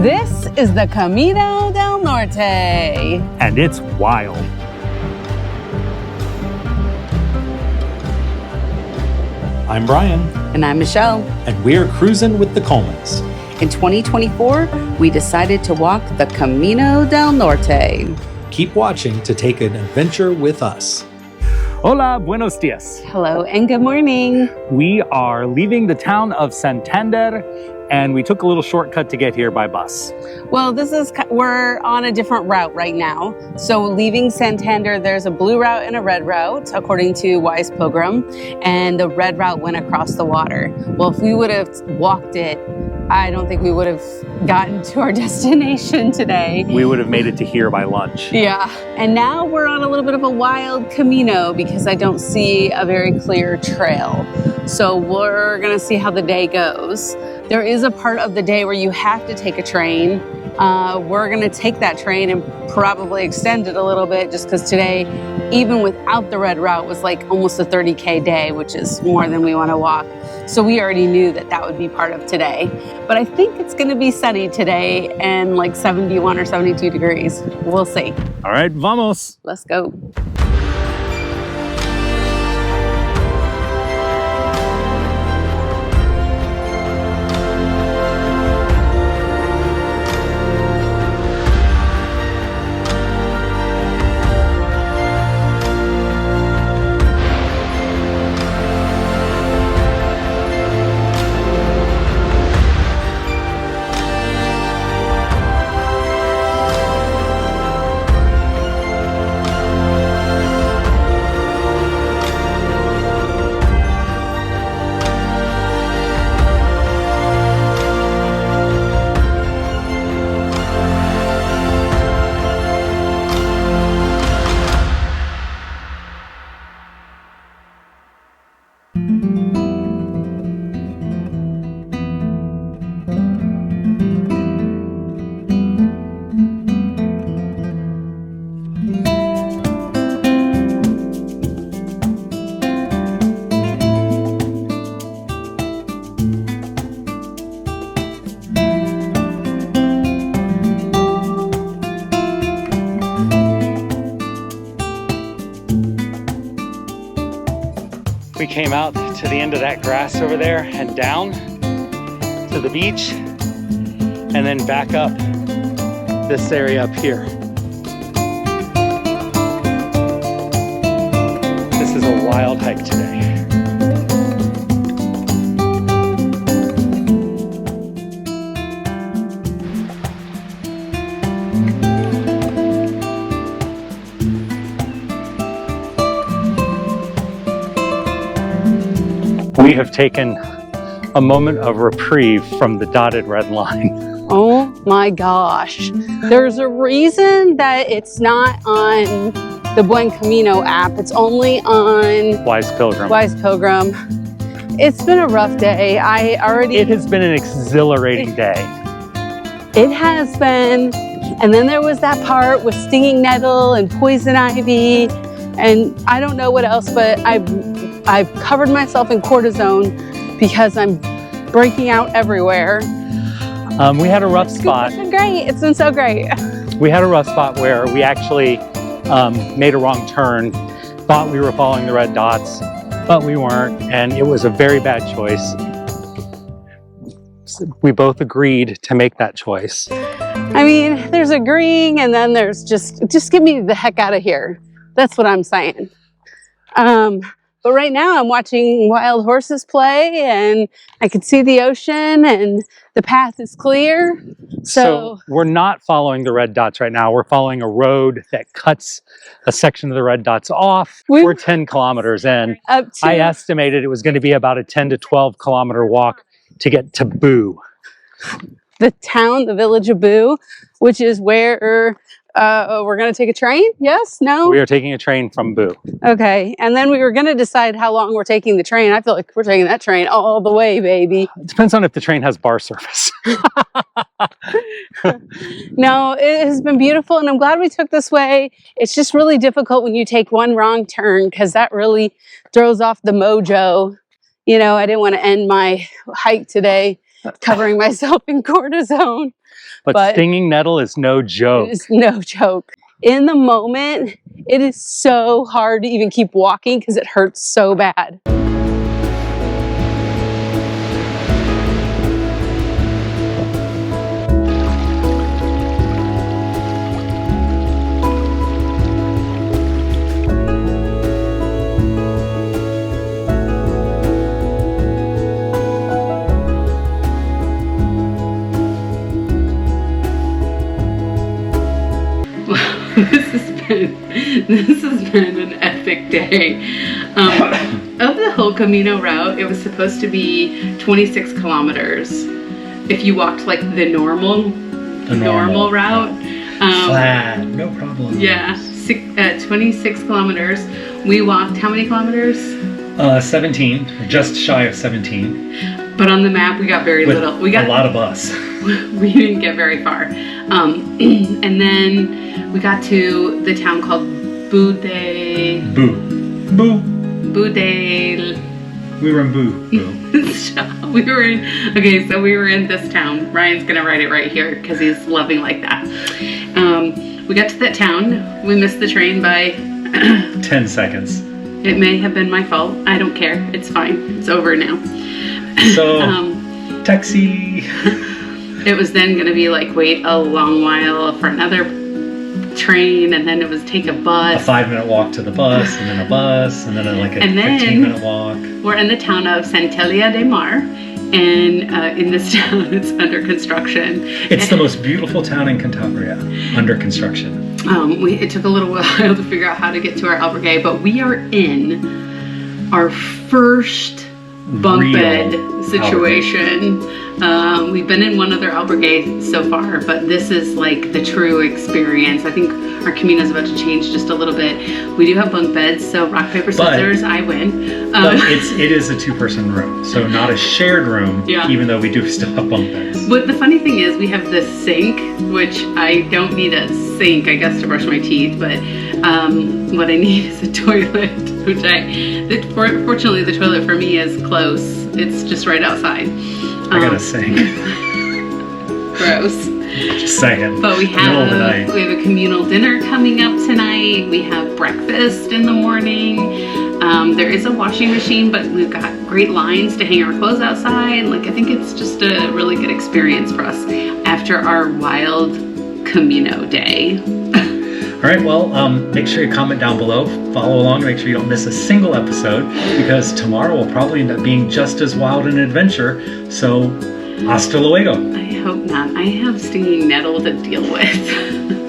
This is the Camino del Norte. And it's wild. I'm Brian. And I'm Michelle. And we're cruising with the Colemans. In 2024, we decided to walk the Camino del Norte. Keep watching to take an adventure with us. Hola, buenos dias. Hello and good morning. We are leaving the town of Santander, and we took a little shortcut to get here by bus. Well, we're on a different route right now. So leaving Santander, there's a blue route and a red route, according to Wise Pilgrim, and the red route went across the water. Well, if we would have walked it, I don't think we would have gotten to our destination today. We would have made it to here by lunch. Yeah. And now we're on a little bit of a wild Camino because I don't see a very clear trail. So we're going to see how the day goes. There is a part of the day where you have to take a train. We're going to take that train and probably extend it a little bit just because today, even without the red route, was like almost a 30K day, which is more than we want to walk. So we already knew that that would be part of today. But I think it's going to be sunny today and like 71 or 72 degrees. We'll see. All right, vamos. Let's go. We came out to the end of that grass over there and down to the beach and then back up this area up here. This is a wild hike today. We have taken a moment of reprieve from the dotted red line. Oh my gosh. There's a reason that it's not on the Buen Camino app. It's only on Wise Pilgrim. Wise Pilgrim. It's been a rough day. It has been an exhilarating day. It has been. And then there was that part with stinging nettle and poison ivy. And I don't know what else, but I've covered myself in cortisone because I'm breaking out everywhere. We had a rough spot. It's been great. It's been so great. We had a rough spot where we actually made a wrong turn, thought we were following the red dots, but we weren't, and it was a very bad choice. We both agreed to make that choice. I mean, there's agreeing, and then there's just get me the heck out of here. That's what I'm saying. But right now I'm watching wild horses play and I can see the ocean and the path is clear. So we're not following the red dots right now. We're following a road that cuts a section of the red dots off. We're 10 kilometers in. I estimated it was going to be about a 10 to 12 kilometer walk to get to Boo. The village of Boo, which is where we're going to take a train? Yes? No? We are taking a train from Boo. Okay. And then we were going to decide how long we're taking the train. I feel like we're taking that train all the way, baby. It depends on if the train has bar service. No, it has been beautiful and I'm glad we took this way. It's just really difficult when you take one wrong turn because that really throws off the mojo. You know, I didn't want to end my hike today covering myself in cortisone. But stinging nettle is no joke. It is no joke. In the moment, it is so hard to even keep walking because it hurts so bad. This has been an epic day. Of the whole Camino route, it was supposed to be 26 kilometers. If you walked like the normal route. Flat, no problem. Yeah, 26 kilometers. We walked how many kilometers? 17, or just shy of 17. But on the map, we got very little. We got a lot of us. We didn't get very far. And then we got to the town called Bude. We were in Boo. We were in this town. Ryan's gonna write it right here because he's loving like that. We got to that town. We missed the train by 10 seconds. It may have been my fault. I don't care. It's fine. It's over now. So, taxi. It was then going to be like wait a long while for another train, and then it was take a bus. A 5-minute walk to the bus, and then a bus, and then a 15-minute walk. We're in the town of Santillana de Mar, and in this town it's under construction. It's the most beautiful town in Cantabria, under construction. It took a little while to figure out how to get to our albergue, but we are in our first bunk bed situation. We've been in one other albergue so far, but this is like the true experience. I think our Camino's about to change just a little bit. We do have bunk beds, so rock, paper, scissors, I win. But it is a 2-person room, so not a shared room, even though we do still have bunk beds. But the funny thing is we have this sink, which I don't need a sink, I guess, to brush my teeth, but what I need is a toilet, which fortunately the toilet for me is close. It's just right outside. I got a sink. Gross. Just saying. But we have a communal dinner coming up tonight. We have breakfast in the morning. There is a washing machine, but we've got great lines to hang our clothes outside. Like, I think it's just a really good experience for us after our wild Camino day. All right, well, make sure you comment down below, follow along, make sure you don't miss a single episode, because tomorrow will probably end up being just as wild an adventure. So, hasta luego. I hope not. I have stinging nettle to deal with.